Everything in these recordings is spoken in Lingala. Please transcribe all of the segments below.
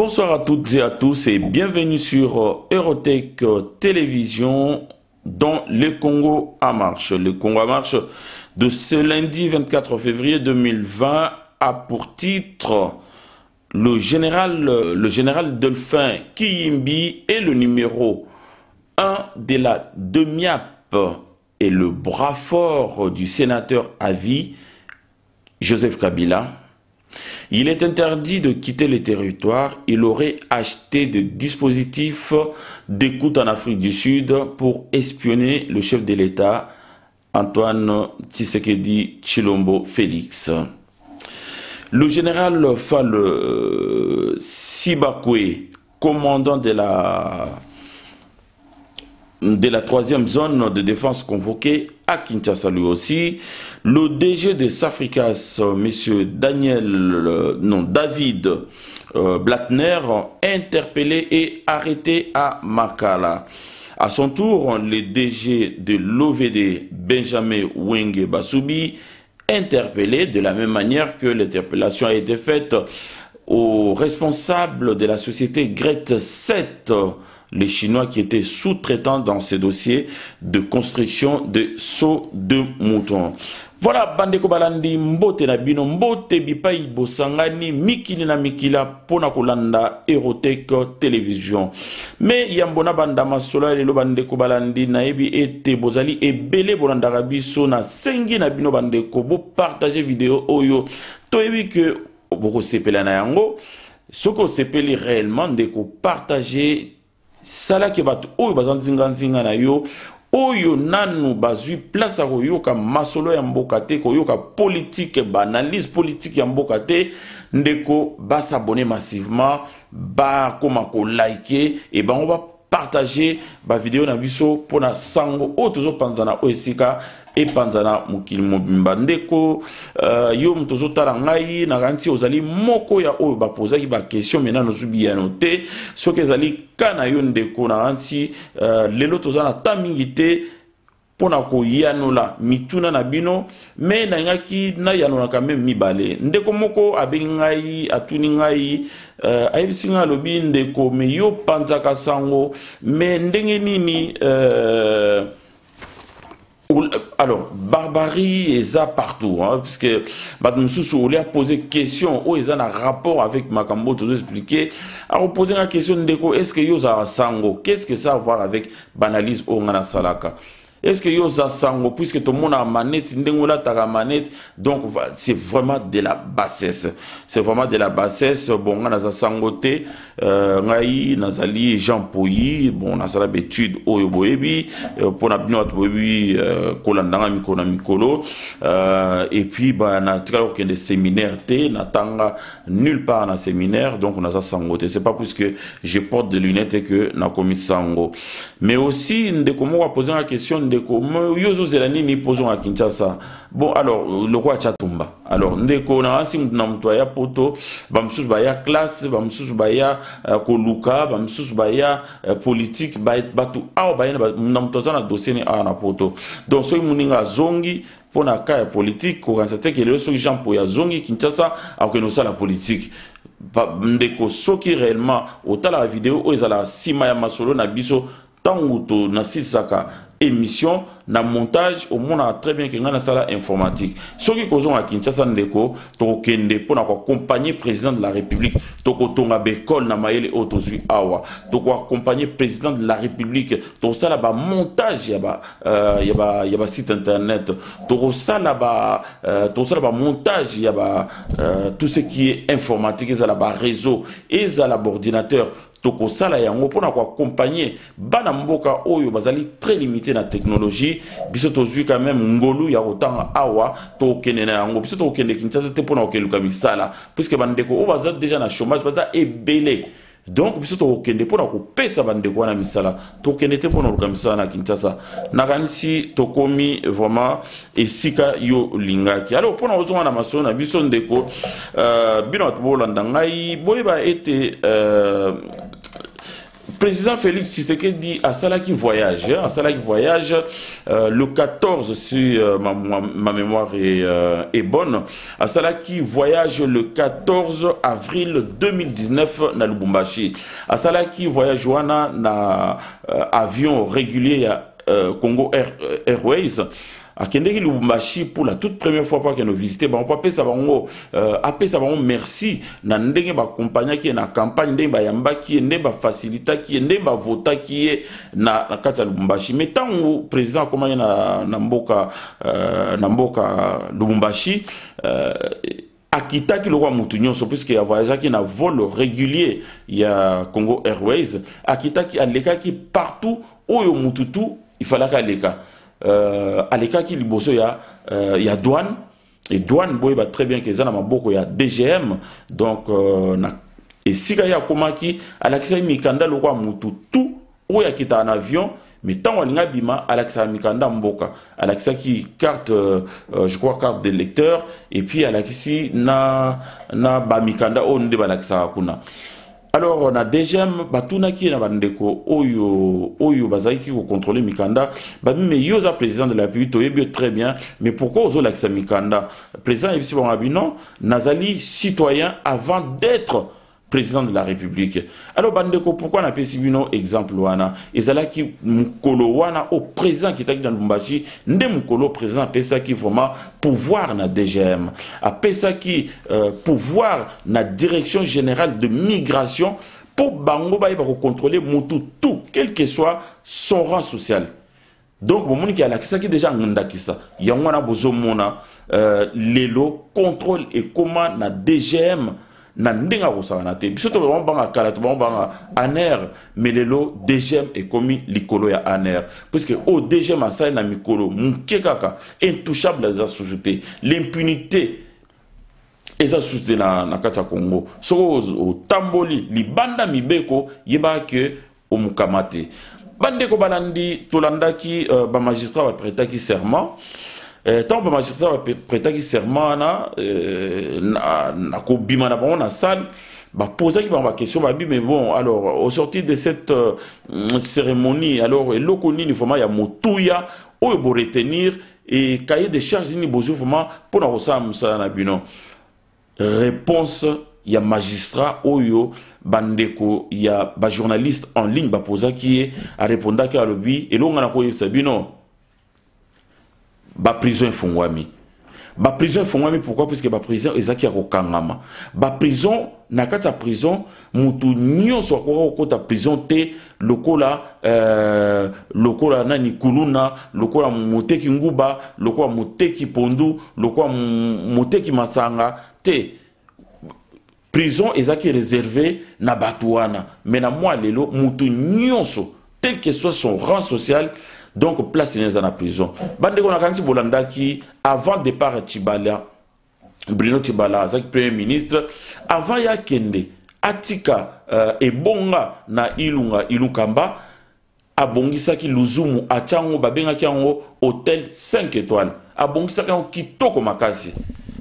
Bonsoir à toutes et à tous et bienvenue sur Eurotech Télévision dans le Congo en marche. Le Congo en marche de ce lundi 24 février 2020 a pour titre le général Delphin Kiyimbi est le numéro 1 de la DEMIAP et le bras fort du sénateur à vie Joseph Kabila. Il est interdit de quitter le territoire. Il aurait acheté des dispositifs d'écoute en Afrique du Sud pour espionner le chef de l'État, Antoine Tshisekedi Tshilombo Félix. Le général Fall Sibakwe, commandant de la 3e zone de défense convoquée à Kinshasa lui aussi, le DG de Safricas, M. David Blattner, interpellé et arrêté à Makala. À son tour, le DG de l'OVD, Benjamin Wenge Basubi, interpellé de la même manière que l'interpellation a été faite aux responsables de la société Gret 7, les Chinois qui étaient sous-traitants dans ces dossiers de construction de sauts de moutons. Voilà, Bandeko Balandi, Mbote na bino, Mbote bipai bosangani, mikili na mikila, pona kolanda, Eurotech Télévision. Mais yambona banda masola, lelo Bandeko Balandi, naebi ete bozali, ebele bolanda rabiso, na sengi na bino Bandeko, bo partager vidéo oyo, toebi que, boko sepela na yango, soko sepeli réellement, ndeko partager, sala ke batu oyo bazanzinga nzinga na yo oyo nanu bazui place a koyoka masolo ya mboka te koyoka politique analyse politique ya mboka te ndeko basabone massivement ba koma ko liker et ba on va partager ba vidéo na biso pona sango o tozo panzana o esika et panzana mukili mobimba ndeko yo mtozo tala ngai na ganti ozali moko ya oyo ba posa ki ba question mena no zubi ya note soki ezali kana yo ndeko na ganti lelo toza na tamingite pona ko yanola mituna na bino me na ngaki na yanola quand même mibale ndeko moko abengai atuni ngai ayibisinga lobi ndeko me yo panzaka sango me ndenge nini alors, barbarie est ça partout, hein, parce que on lui a posé question, où ils ont un rapport avec Makambo, tout expliqué. Alors, poser la question de est-ce que Yosa Sango, qu'est-ce que ça a à voir avec Banalise Ongana Salaka? Est-ce que Yosa Sango, puisque tout le monde a manette, Ndengola ta manette, donc c'est vraiment de la bassesse. C'est vraiment de la bassesse. Bon, on a Sangote, Ngai, Nazali, Jean Pouilly, bon, on a sa étude Oyoboebi, pour la binote Boebi, Kolandanga Mikona Mikolo, et puis, bah, on a très des séminaires T, Natanga, nulle part dans séminaire, donc on a ça Sangote. C'est pas puisque je porte des lunettes que on a commis Sango. Mais aussi, Ndekomo a posé la question Ndeko, Yozo Zelani ni posons à Kinshasa. Bon, alors, le roi Chatumba. Alors, Ndeko, na hansi mtuaya poto, bamsus baya classe, bamsus baya koluka, bamsus baya politique, batu ao baya mnamtoza na dossier ni a na poto. Donc, so muninga zongi, pour na kaya politique, quand ça que les gens Jean Poya zongi Kinshasa, a que la politique. Ndeko, so qui réellement, autant la vidéo, ils ont la sima ya masolo na biso, tanguto na sisaka émission na montage au monde a très bien que ngana sala informatique ce qui causons à Kinshasa ndeko to kende pour accompagner président de la République to ko tonga bekol na mayele otozui awa to ko accompagner président de la République to sala ba montage ya ba site internet to sala ba montage ya ba tout ce qui est informatique et ça la ba réseau et ça la ordinateur toko sala yango pona ko accompagner bana mboka oyo bazali très limité na technologie biso tozui quand même ngolu ya otanga awa to kenena yango biso to kende Kinshasa te pona ko luka misala puisque bandeko o baza déjà na chômage baza ebelé donc biso to kende pona ko pesa bandeko na misala to kende te pona luka misala na Kinshasa na kanisi to komi vraiment esika yo lingaki alors pona ozonga na maso na biso ndeko bino atbolanda ngai boyeba ete président Félix Tshisekedi a Salaki voyage, hein, le 14 si ma mémoire est bonne, à Salaki voyage le 14 avril 2019 na Lubumbashi. À Salaki voyage wana na avion régulier Congo Airways. À Kendeki Lubumbashi pour la toute première fois pour que nous visiter ba on peut ça merci na ndenge ba compagnie qui na campagne ndenge ba yamba qui ndenge ba facilita qui ndenge ba vota qui na kata Lubumbashi mais tant le président comment na mboka Lubumbashi akitaki le roi Moutounionso puisque y a voyagé qui na vol régulier il y a Congo Airways akitaki aleka qui partout où yo mututu il fallait qu'aleka aleka qui liboso ya douane et douane boy ba très bien que ça na maboko ya DGM donc et si ya komaki alakisa mikanda lo kwa mututu ou ya kita en avion mais tant on a bima alakisa mikanda mboka alakisa qui carte je crois carte de lecteur et puis alakisi na ba mikanda onde balakisa kuna. Alors, on a déjà batuna qui na bandeko oyo bazaiki ko contrôler mikanda ba mais yoza président de la République très bien mais pourquoi ozo l'accès mikanda président ici bon abino nazali citoyen avant d'être président de la République. Alors bandeko pourquoi on a pesi bino exemple wana ezala ki mukolo wana au président qui est dans Lubumbashi ndé mukolo président pesa qui vraiment pouvoir na DGM a pesa qui pouvoir na direction générale de migration pour bango ba ko contrôler mutu tout quel que soit son rang social. Donc bon moni qui a l'accès qui déjà ngandakisa yangwana bozomona lelo contrôle et comment na DGM na ndenga kosana te biso to banga kala to banga aner melelo DGM est commis likolo ya aner puisque au DGM asai na mikolo muke kaka intouchable za société l'impunité eza société na kata Congo soko o tamboli libanda mibeko yeba ke o mukamate bande ko balandi tolandaki ba magistrat ba prêtaki serment tant que magistrat prêta qui serment na ko bima na bon na salle ba poser qui ba question ba mais bon alors au sortir de cette cérémonie alors eloko ni vraiment ya motuya o bo retenir et cahier de charges ni bozo vraiment pour na rosam ça na bino réponse ya magistrat oyo bandeko ya ba journaliste en ligne ba poser qui a répondre à lobby et longa na ko sabino ba prison fongwami pourquoi puisque ba prison ezaki akokangama ba prison na kati ya prison mutu nyonso akoka kokota prison te lokola nani kuluna lokola moteki nguba lokola moteki pondu lokola moteki masanga te prison ezaki réservé na batuana mais na moi lelo mutu nyonso tel que soit son rang social donc place dans la prison bande ko na kanti bolanda ki avant départ Tshibala Bruno Tshibala azaki premier ministre avant ya kende atika ebonga na ilukamba abongisaki luzumu achango babengaki yango hôtel 5 étoiles abongisaki yango kitoko makasi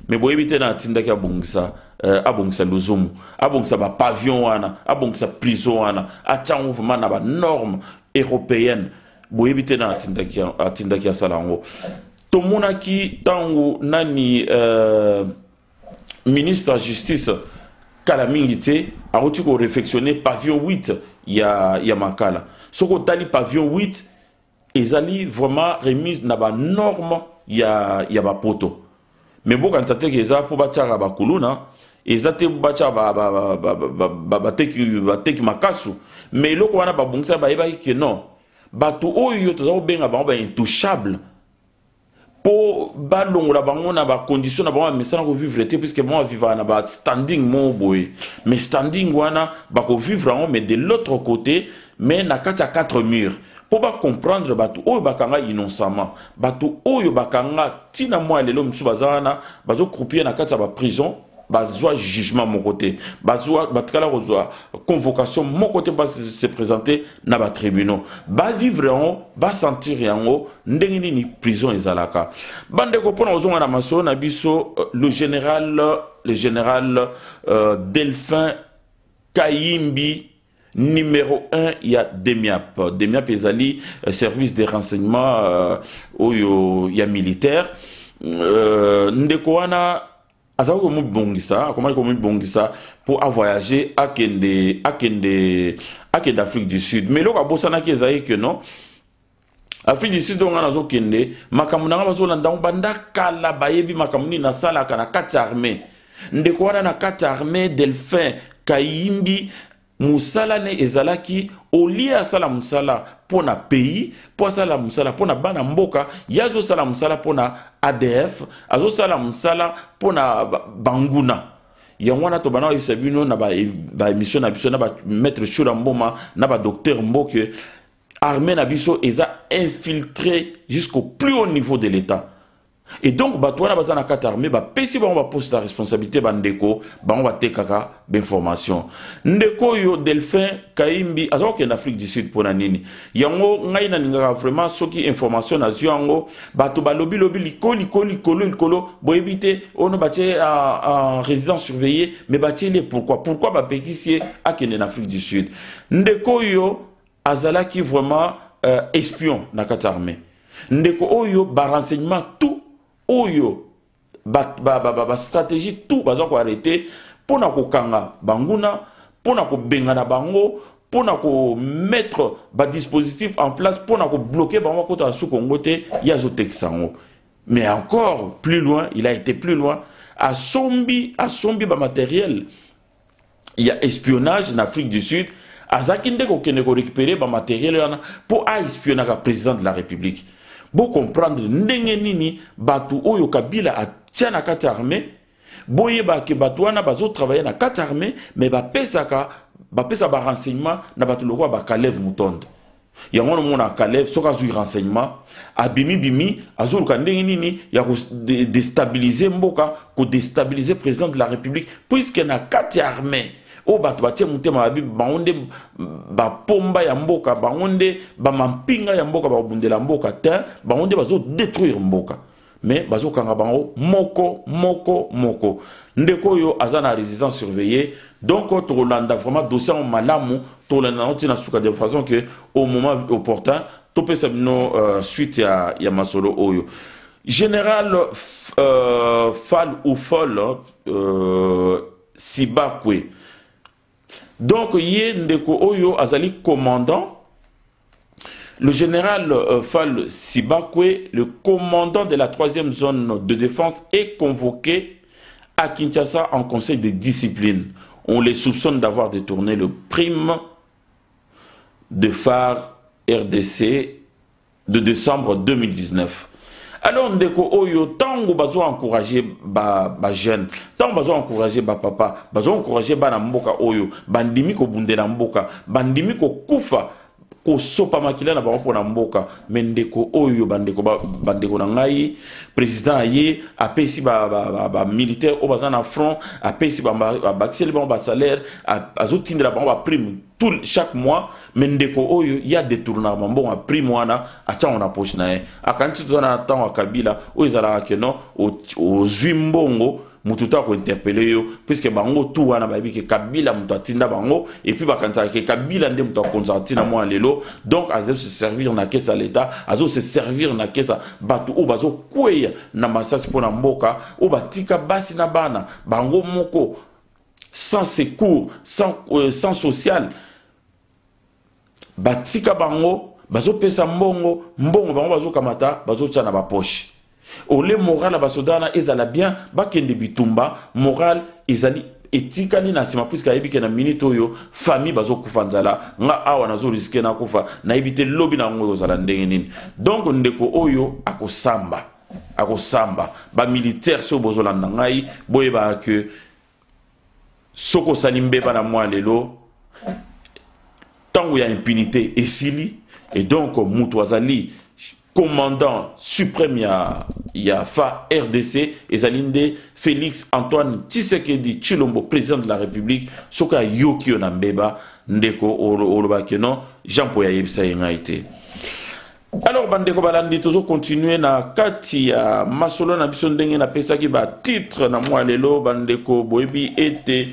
mais boyebite na tindaki abongisa luzumu abongisa ba pavillon wana abongisa prison wana achango vraiment na ba normes européennes boyebite na atindaki ya salango tomonaki tango nani ministre de justice kala mingi te aroti ko réflexionner pavillon 8 ya makala soko tali pavillon 8 ezali vraiment remise na ba norme ya ba poto mais boka ntate ke za po batara ba kuluna ezate bacha ba teki makasu mais loko wana ba bongisa ba yeba ke non bato oyo toza benga bango ba intouchable po balongola bango na ba condition na bango mesana ko vivre te puisque bon vivre na ba standing mo boy mais standing wana ba ko vivre en mais de l'autre côté mais na kata 4 murs pour ba comprendre bato oyo bakanga innocemment bato oyo bakanga tina moi lelo mtsu bazana bazo croupir na kata ba prison bazwa jugement mon côté bazwa batkala rozwa convocation mon côté ba se présenter na ba tribunaux ba vivre en ba sentir yango ndenge ni prison ezalaka bande ko pona ozonga na maso na biso le général Delphin Kayimbi numéro 1, il y a DEMIAP. DEMIAP ezali service de renseignement oyo ya militaire. Ndeko wana azali ko mubongisa, comment ko mubongisa pour voyager à Kende Afrique du Sud. Mais lo ka bosana ki ezali que non Afrique du Sud on a zo kende makambo na bazo landa banda kala bayebi makamuni na sala kana kati armée. Ndeko wana na kati armée Delphin Kayimbi musala ne ezalaki olia sala musala pona pays po sala musala pona bana mboka yazo sala musala pona ADF azo sala musala pona banguna yangwana to bana yisabino na ba émission na biso na ba maître Chura Mboma na ba docteur Mboke armée na biso eza infiltré jusqu'au plus haut niveau de l'état. Et donc, batouana bazana kat armée, ba pesi ba on va poser la responsabilité bandeko, ba on va tekaka d'information. Ndeko yo Delphin Kayimbi, azo en Afrique du Sud pour nanini. Yango ngai na ninga vraiment soki information na yango, bato ba lobi likolo, bo éviter ono batie en résidence surveillée, mais batie les pourquoi ba pétissier à en Afrique du Sud. Ndeko yo azala qui vraiment espion na kat armée. Ndeko oyo ba renseignement tout oyo ba stratégie tout bazo ko arrêter pona ko kanga banguna pona ko bengana bango pona ko mettre ba dispositif en place pona ko bloquer bango ko ta sou Congo te yazo texango. Mais encore plus loin, il a été plus loin à sombi ba matériel. Il y a espionnage en Afrique du Sud. Azakinde ko kene ko récupérer ba matériel pour espionner le président de la République. Bo comprendre ndenge nini batu oyo Kabila a tiana kati armée boye ba ke batu wana bazo travailler na kati armée mais ba pesa ba renseignement na batu lokwa ba Kalev Mutondo yango no mona Kalev soka zu renseignement bimi azulu ka ndenge nini ya ko déstabiliser mboka ko déstabiliser président de la République puisque na kati armée o bato batie mutema babi baonde ba pomba ya mboka baonde ba mampinga ya mboka ba bundela mboka te baonde bazo détruire mboka mais bazo kanga bango moko ndeko yo azana résidence surveillée donc to Rolanda vraiment dossier en malamu to Rolanda na suka de façon que au moment opportun to pesa bino suite ya masolo oyo général Fall ou Foll Sibakwe. Donc, Ndeko Oyo Azali commandant, le général Fall Sibakwe, le commandant de la 3e zone de défense, est convoqué à Kinshasa en conseil de discipline. On les soupçonne d'avoir détourné le prime de phare RDC de décembre 2019. Alors, Ndeko Oyo, tant que bazo encourager ba jeune, tant que bazo encourager ba papa, bazo encourager ba mboka Oyo, bandimi ko bundela mboka, bandimi ko kufa, ko sopa makila na ba pona mboka, mais Ndeko Oyo bandeko na ngai, président aye, apesi ba militaire au bazan na front, apesi ba baxel ba salaire, azo tindra ba prime chaque mois, mais Ndeko Oyo y a détournement bon a prime wana a tia on a poche na e akanti to na temps wa Kabila o ezala ke non o zwimbongo mututa ko interpeller yo puisque bango tout wana ba bi ke Kabila mutu atinda bango et puis bakanta ke Kabila ndem mutu konsanti na moi lelo donc azo se servir na caisse à l'état azo se servir na caisse batu o bazo kweya na masasi pona mboka o batika basi na bana bango moko sans secours sans social batika bango bazo pesa mbongo bango bazo kamata bazo tia na ba poche ole moral basodana ezala bien bakende bitumba moral ezali etikali na sima puisque ayebi ke na minute oyo famille bazo kufa nzala nga awa nazo risquer na kufa na ebite lobi na ngo zala ndenge nini donc ndeko oyo akosamba ba militaire so bozolanda ngai boyeba que soko salimbe bana moi lelo tant où il y a impunité et sili et donc Moutouazali commandant suprême ya fa RDC et Zalinde Félix Antoine Tshisekedi Tshilombo président de la République soka yoki na mbeba ndeko oloba keno Jean Poya yebisa ngaité. Alors bandeko balandi toujours continuer na kati ya masolo na biso ndenge na pesa ki ba titre na moi lelo bandeko boyebi était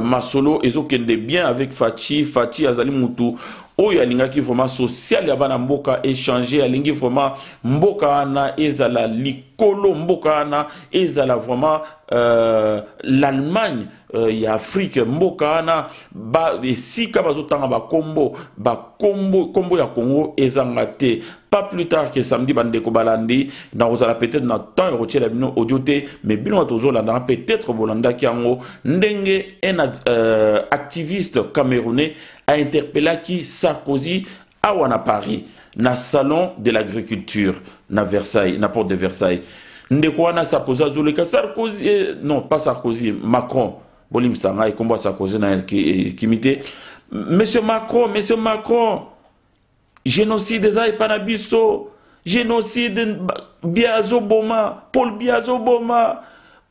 masolo ezokende bien avec Fachi azali mutu oyo alingaki vraiment social ya bana mboka échanger alingi vraiment mboka ana ezala likolo mboka ana ezala vraiment l'Allemagne ya Afrique mboka ana ba esika bazotanga kombo ya Congo ezangate. Pas plus tard que samedi bandeko balandi na ozala peut-être na temps et retirer bino audio te mais bino tozola na peut-être bolanda ki yango ndenge un activiste camerounais a interpellé qui Sarkozy à Paris na salon de l'agriculture na Versailles na porte de Versailles ndeko wana Sarkozy azoleka Sarkozy non pas Sarkozy Macron bolim sanga et combat Sarkozy na kimité monsieur Macron génocide ezali panabiso génocide Biazo Boma Paul Biazo Boma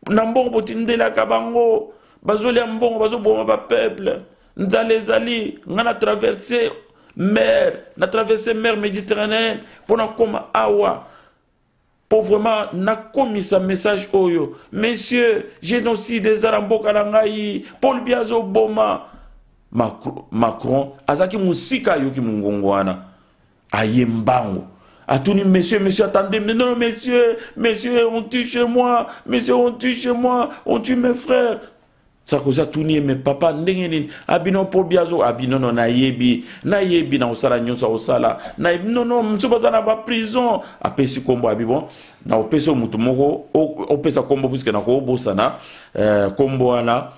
na mbongo botindela kabango bazolia mbongo bazoboma ba peuple nzale ezali ngana traverser mer Méditerranée pona koma awa pauvrement na komisa message oyo monsieur génocide ezala mboka na ngai Paul Biazo Boma Macron azaki musika yoki mungongwana ayembango atuni monsieur attendez non monsieur on tue chez moi on tue mes frères Sarkozy atuni mais papa ndenge abino Paul Biazo abino non nayebi na osala nyonso osala na non mtsobaza na ba prison apesi kombo abibon na opesa mutu moko opesa kombo puisque na ko bosana kombo wana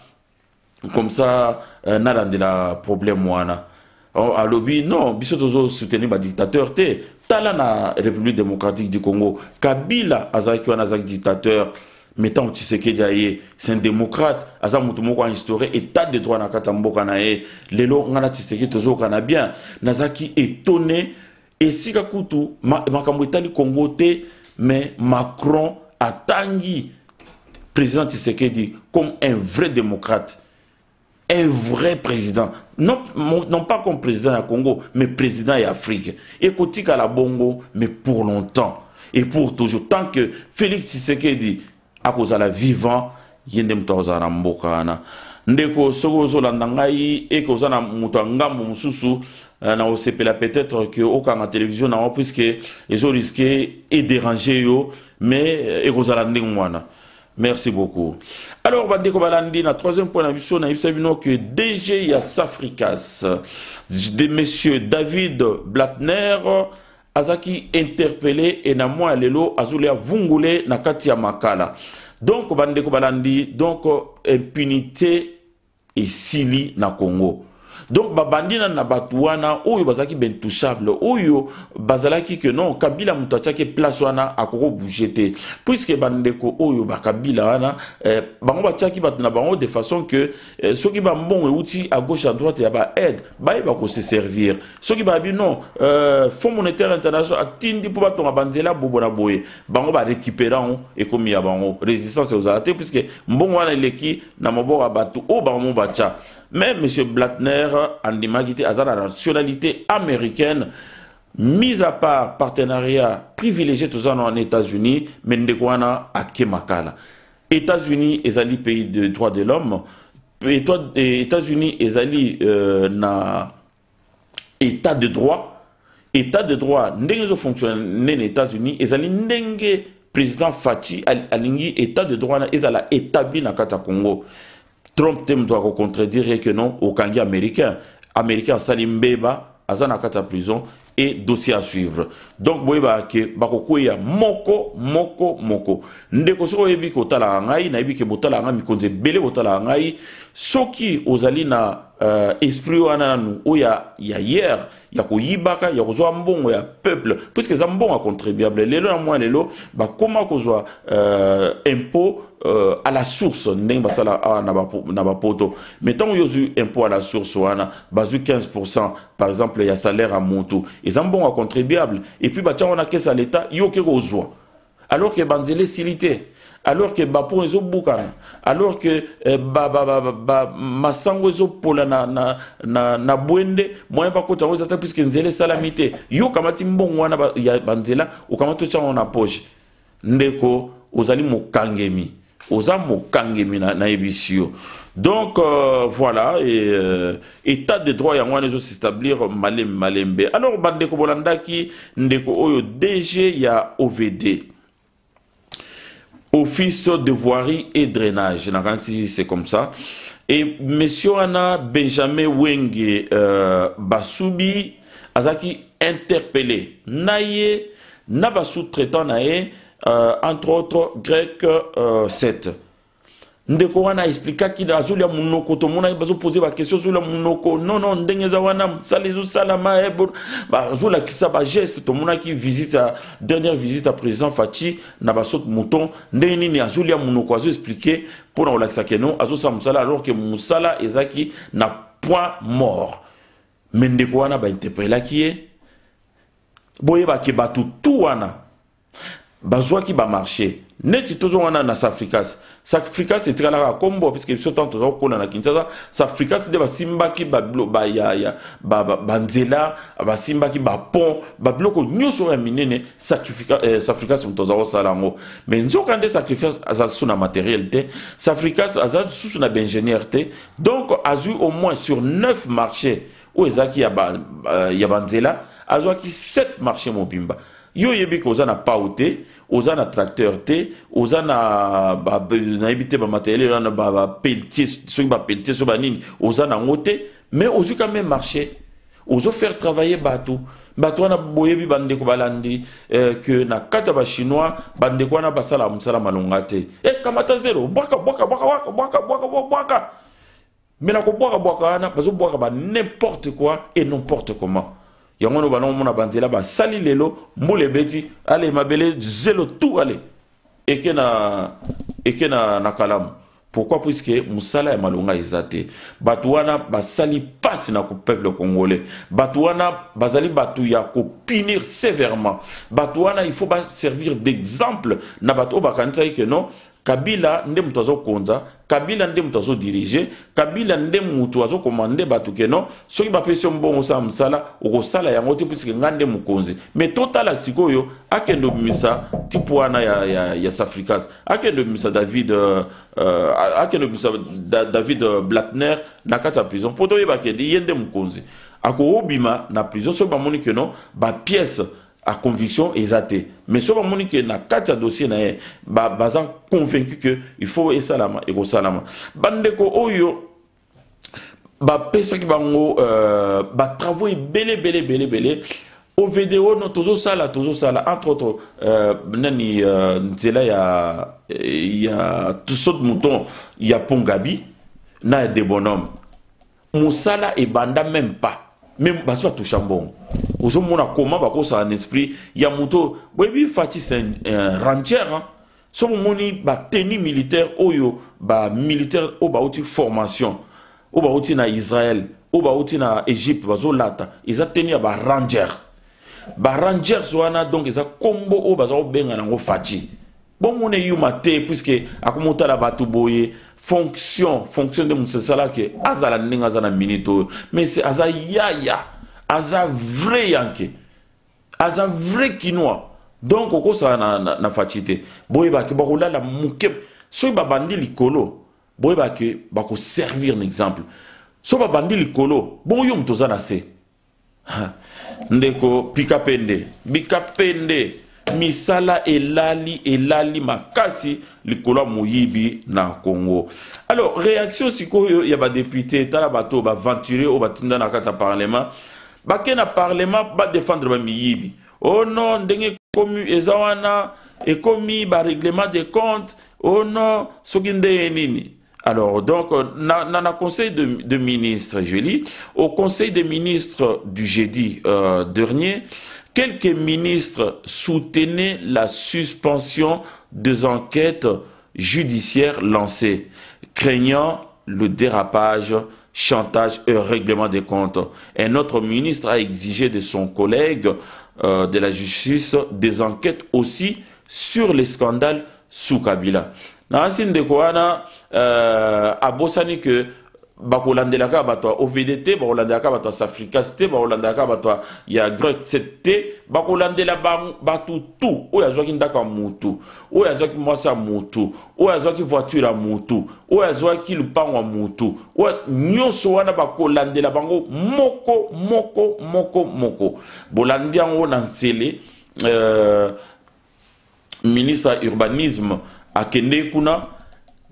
comme ça nalandela problème wana. À lobby, non, biso tozo soutenir ba dictateur te. Tala na République démocratique du Congo. Kabila azaki wana azaki dictateur. Mettons Tshisekedi aye, c'est un démocrate. Aza mutu moko instauré état de droit na kata mboka na ye. Lelo ngana Tshisekedi tozo kana bien. Nazaki étonné et sika kutu makambo etali Congo te mais Macron atangi président Tshisekedi comme un vrai démocrate. Un vrai président, non pas comme président du Congo, mais président de l'Afrique. Et côté à la Bongo, mais pour longtemps. Et pour toujours. Tant que Félix Tshisekedi, à cause de la vivant, yendem tozana mbokana. Ndeko sogozo landangai et cause na mutangambo mususu na osepela peut-être que aucun en télévision na puisque ils ont risqué et dérangé yo mais et cause la ndengwana. Merci beaucoup. Alors, Bandeko Balandi, na troisième point d'ambition, on a vu que DG Yassafrikas, de monsieur David Blattner, Azaki interpellé et na moi lelo Azulia Vungule na Katia Makala. Donc, Bandeko Balandi, donc, impunité et sili na Congo. Donc babandina na batuana oyo bazaki ben touchable oyo bazalaki que non Kabila mutachake place wana akoko bougete puisque bandeko oyo bakabila wana bango bachaki batuna bango de façon que ceux qui ba bon outil à gauche à droite ya ba aide ba ko se servir ceux qui ba bi non Fonds monétaire international atindi pour batonga banzela bobona boye bango ba récupérant et comme ya bango résistance aux attaques puisque mbongo wana leki na maboko batu o bango bacha. Mais M. Blattner, Andimagité, a la nationalité américaine, mis à part partenariat privilégié tous en États-Unis, mais Ndekwana à Kemakala. États-Unis est un pays de droits de l'homme, États-Unis est un état de droit. État de droit, ndenge fonctionne les États-Unis, et ndenge président Fachi, alingi état de droit, et établi dans le Congo. Trump doit contredire que non au Kangi américain. Américain Salim Beba, Azana Kata prison et dossier à suivre. Donc, boyba ke bakoko ya moko. Ndeko soko yebi ko tala ngai na yebi ke botala ngai mikonze bele botala ngai soki ozali na esprit wana nu oya ya hier ya ko yibaka ya ko zo mbongo ya peuple puisque za mbongo contribuable lelo na moi lelo ba koma ko zo impôt à la source ndeng basala na ba poto mettons yozu impôt à la source wana bazu 15% par exemple il y a salaire à monto et za mbongo contribuable et puis ba on a caisse à l'état yoke ko zo alors que banzele silité alors que bapon ezo bukana alors que masango ezo pola na bwende moyen ba kota oza ta puisque nzele salamité yo kamati mbongo wana ya banzela ukamata cha na poche ndeko ozali mokangemi oza mokangemi na ebisio. Donc voilà, et état de droit yango wana s'établir malembe. Alors bandeko bolandaki ndeko oyo DG ya OVD, Office de voirie et drainage, c'est comme ça. Et monsieur Anna Benjamin Wenge Basubi azaki interpellé naye na sous-traitant naye entre autres grec 7. Ndeko wana expliqua qu'il a zulia munoko to mona bazo poser ba question sur la munoko non ndengeza wana salizo salama ba zula kisa ba geste to mona qui visite dernière visite à président Fachi na ba sot mouton ndeni ni azulia munoko azo expliquer pour na olaxa que non azo sa musala alors que musala ezaki na point mort. Mais ndeko wana ba interpella qui est boye ba ke batu tout wana bazwa ki ba marché neti tozo wana na Safricas. Safricas c'est très rare combo puisque ce temps toujours qu'on a Kinshasa. Safricas de simba ki ba banzela ba simba ki ba pont ba bloko nyoso ya minene Safricas mtoza salango. Mais nzoka nde sacrifice aza suna matériel te. Safricas aza suna ingénieur te. Donc azu au moins sur 9 marchés où ezaki ya banzela azwa ki 7 marchés mobimba. Yo yebi ko za na paute, oza na tracteur te, oza na ebité ba matériel na ba pelletier, so ba pelletier so ba nini, oza na ngote, mais ozu quand même marché. Ozo faire travailler bateau. Bateau na boyebi bande ko balandi que na kata ba chinois bande ko na basala musala malonga te. Kamata zero, boaka. Mais na ko boaka na bazo boaka ba n'importe quoi et n'importe comment. Yangono banon mona banzela ba sali lelo mbule beti ale mabele zelo tout ale eke na kalamu. Pourquoi? Puisque musala ya malonga ezate batuana basali passe na ko peuple congolais batuana bazali batu ya ko punir sévèrement batuana il faut pas servir d'exemple na batu bakanisa que non Kabila nde mutu azo konza, Kabila nde mutu azo dirige, Kabila nde mutu azo komande batu ke non, soki ba pesi mbongo sa msala, oko sala yango te puisque ngande mukonzi. Mais total sikoyo akendo bimisa tipu wana ya Safricas, akendo bimisa David Blattner na kata prison. Poto yeba ke di yende mukonzi. Ako obima na prison so ba moni ke non, ba pièce à conviction exatée. Mais si on dit que dans quatre dossiers, bazan convaincu que il faut et salama et go salama. Bandeko oyo ba pesa ki bango ba travaux belé. Au vidéo no tozo sala entre autres nani nzela ya tout saut mouton ya Pongabi na des bonhommes. Moussala et banda même pas. Même baso tout chambon. Ozo mona comment bako ça en esprit ya moto webi fati c'est un ranger hein. So moni ba tenue militaire oyo ba militaire o ba outi formation o ba outi na Israël o ba outi na Égypte bazo lata ils a tenu ba rangers wana donc ils a combo o bazo benga nango fati bon mone yuma te puisque akomota la batu boye fonction de mon sala que azala ninga zana minito mais c'est aza yaya aza vrai yanke aza vrai kinois donc oko sa na fatite boye ba ke bakola la muke so ba bandi likolo boye ba ke bako servir un exemple so ba bandi likolo bon yo mtoza na se ndeko bikapende misala elali makasi likolo moyibi na Congo. Alors réaction sikoyo ya ba député tala bato ba aventurer au batinda na kata parlement ba kena parlement ba défendre ba miyibi. Oh non ndenge komu ezawana et komi ba règlement des comptes. Oh non sokinde nini. Alors donc na conseil de ministres je lis au conseil des ministres du jeudi dernier. Quelques ministres soutenaient la suspension des enquêtes judiciaires lancées, craignant le dérapage, chantage et règlement des comptes. Un autre ministre a exigé de son collègue de la justice des enquêtes aussi sur les scandales sous Kabila. Nansine de Kouana a bossani que bakolandelaka bato OVDT, bakolandelaka bato Safricas te, bakolandelaka bato ya Grex te, bakolandela bato tout, oyo azwaki ndaka mutu, oyo azwaki mwasi ya mutu, oyo azwaki voiture ya mutu, oyo azwaki lupango ya mutu, oyo nyonso wana bakolandela bango moko. Bolandi yango na nsele ministre urbanisme akende kuna.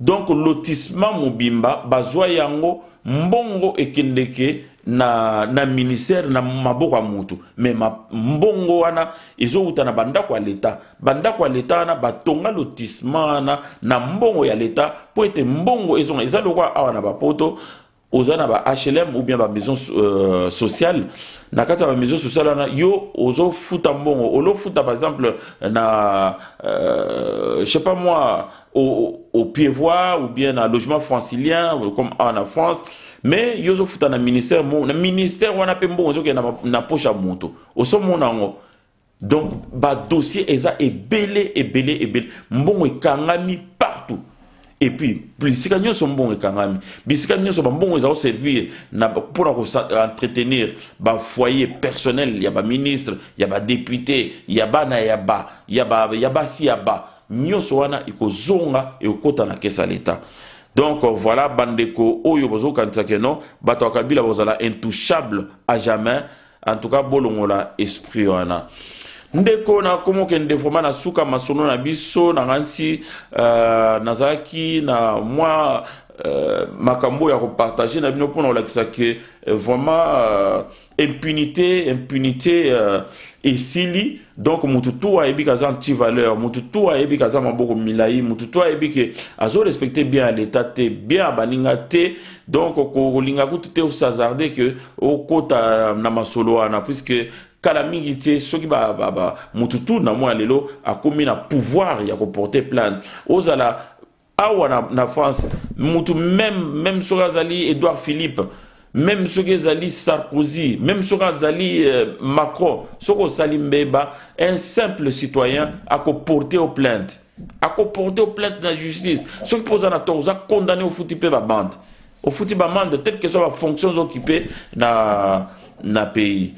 Donc lotissement mobimba bazwa yango mbongo ekendeke na ministère na maboko ya mutu, mais mbongo wana ezouta na bandako ya leta, bandako ya leta wana batonga lotissement wana na mbongo ya leta po ete mbongo eza lokwa awa na bapoto oza na ba HLM ou bien ba maison sociale. Na kati ba maison sociale wana yo ozo futa mbongo, olo futa par exemple na je sais pas moi au Pied-Voie ou bien na logement francilien comme en France, mais yo ozo futa na ministère wana pe mbongo ozo ke na poche ya moto oso monango. Donc ba dossier eza ebele mbongo ekangami partout. Et puis, bisika nyonso mbongo ekangami, bisika nyonso mbongo ezao servir pour entretenir ba foyer personnel, ya ba ministre, ya ba député, ya bana ya ba si ya ba nyonso wana ikozonga e okota na kesa leta. Donc voilà bandeko oyo bozo kanisa keno bato akabila bozala intouchable à jamais, en tout cas bolongola esprit wana. Ndeko na komo kende vraiment na suka masono na biso na ngansi nazaki na moi makambo ya repartager na bino pona olakisa ke vraiment impunité esili. Donc mututu a ebi kaza anti valeur, mututu a ebi kaza maboko milai, mututu a ebi ke azo respecter bien l'état te, bien balinga te. Donc ko linga ku te o sazarder que o kota na masolo ana, puisque kala mingi te soki mututu na mwa lelo akomi na pouvoir ya ko porter plainte ozala awa na France mutu même soki azali Edouard Philippe, même soki azali Sarkozy, même soki azali Macron, soki osali mbeba, un simple citoyen ako porter aux plaintes, na justice. Soki poza na to oza condamné au futi pe ba bande, au futi ba bande telle que soit la fonction occupée na pays.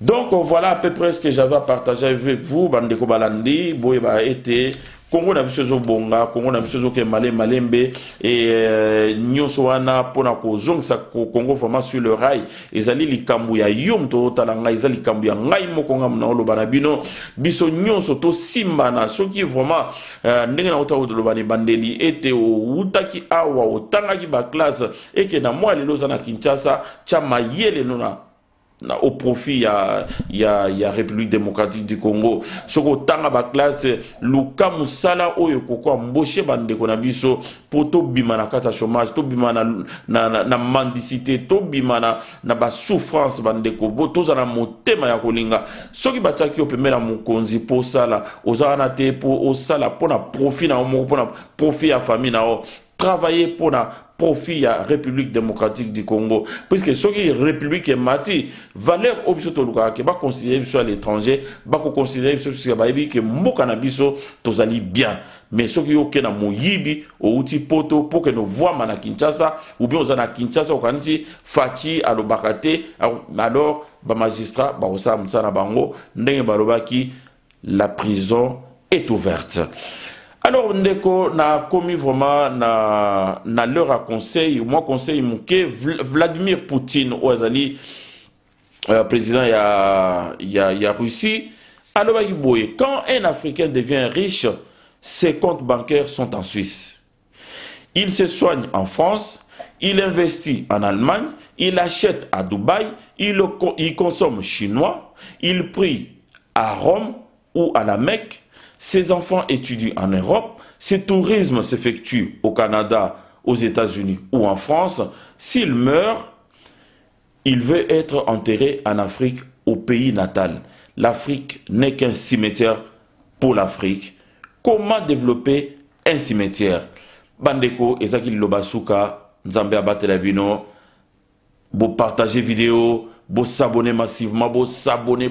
Donc voilà à peu près ce que j'avais à partager avec vous. Bandeko balandi, boyeba été Congo na biso bonga, Congo na biso ke malembe et nyonso wana pona ko zongsa Congo vraiment sur le rail. Ezali likambu ya yom to talanga, ezali likambu ya ngai moko ngam na olobana bino biso nyonso to simbana soki vraiment ndenge na ota olobani bandeli ete utaki awa otangaki ba classe et que na moi lelo za na Kinshasa cha mayele nona au profit ya République démocratique du Congo. Soko tanga ba classe luka musala oyo koko mboshe bandeko na biso poto bimana kata chômage, to bimana na mendicité, to bimana na ba souffrance bandeko boto za na motema ya kolinga. Soki bataki opemela mukonzi po sala ozana te po osala pona profit na omo pona profit ya famille na o travailler pour la profit à République démocratique du Congo, puisque ce qui est République est mati valeur obsoto luka ke ba considérer sur l'étranger, ba ko considérer sur ce ba bi que mboka na biso tozali bien, mais ce qui yoke na moyibi o uti poto pour que nous voix na Kinshasa ou bien aux na Kinshasa au kanisi fati alobakate alors ba magistrat ba osa mtsana bango ndenge balobaki la prison est ouverte. Alors, ndeko na commis vraiment na leur à conseil, moi conseil mouké Vladimir Poutine ou azali président ya Russie. Alors, quand un Africain devient riche, ses comptes bancaires sont en Suisse. Il se soigne en France, il investit en Allemagne, il achète à Dubaï, il consomme chinois, il prie à Rome ou à la Mecque. Ses enfants étudient en Europe, ses tourismes s'effectuent au Canada, aux États-Unis ou en France. S'il meurt, il veut être enterré en Afrique, au pays natal. L'Afrique n'est qu'un cimetière pour l'Afrique. Comment développer un cimetière? Bandeko, Ezaki Lobasuka, Nzambe Abatela Bino, vous partagez vidéo, vous s'abonnez massivement, vous s'abonnez.